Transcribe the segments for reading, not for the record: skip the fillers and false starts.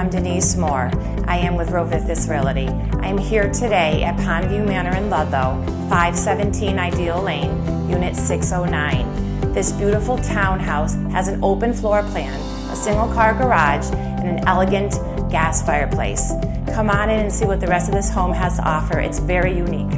I'm Denise Moore. I am with Rovithis Realty. I am here today at Pondview Manor in Ludlow, 517 Ideal Lane, Unit 609. This beautiful townhouse has an open floor plan, a single-car garage, and an elegant gas fireplace. Come on in and see what the rest of this home has to offer. It's very unique.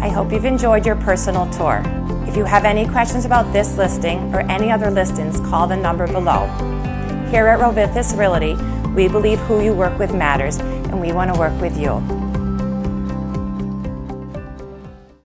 I hope you've enjoyed your personal tour. If you have any questions about this listing or any other listings, call the number below. Here at Rovithis Realty, we believe who you work with matters, and we want to work with you.